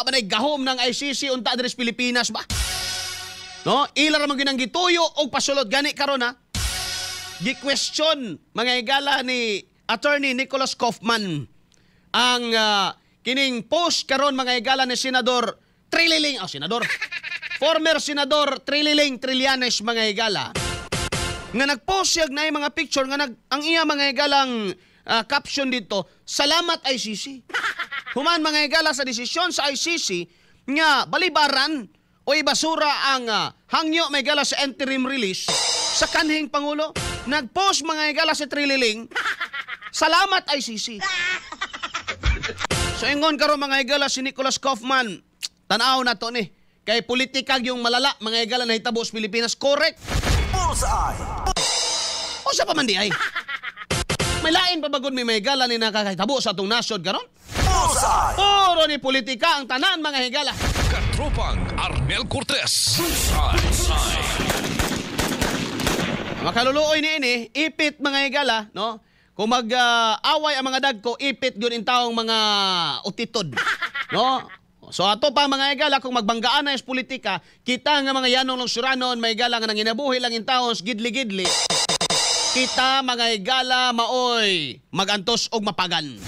Wa ba nay gahom ng ICC unta diri sa Pilipinas ba? No, ila ra man ginang gituyo og pasulod gani karon ha. Gi-question mga higala ni Attorney Nicholas Kaufman ang kining post karon mga higala ni Senador Trililing, former Senador Trililing Trillanes mga higala. Nga nag-post siya na mga picture nga ang iya mga higalang caption dito, salamat ICC. Human mga higala sa desisyon sa ICC nga balibaran o ibasura ang hangyo mga higala sa interim release sa kanhing Pangulo. Nag-post mga higala sa Trililing, salamat ICC. So ingon karon mga higala si Nicholas Kaufman, tanaw na to ni. Kay politikag yung malala mga higala na hitabo sa Pilipinas, correct? O sa pa man di ay? May lain pa bagod may higala ni nakakahitabo sa atong nasod karon? Puro ni politika ang tanan mga higala. Katropang Arnel Cortez. Makaluluoy ni ini, ipit mga higala, no? Kung mag-away ang mga dagko, ipit yun in taong mga utitod, no? So ato pa mga higala, kung magbanggaan na yung politika, kita nga mga yanong lungsuranon, mga higala nga nanginabuhi lang in taong gidli-gidli, kita mga higala maoy magantos og mapagan.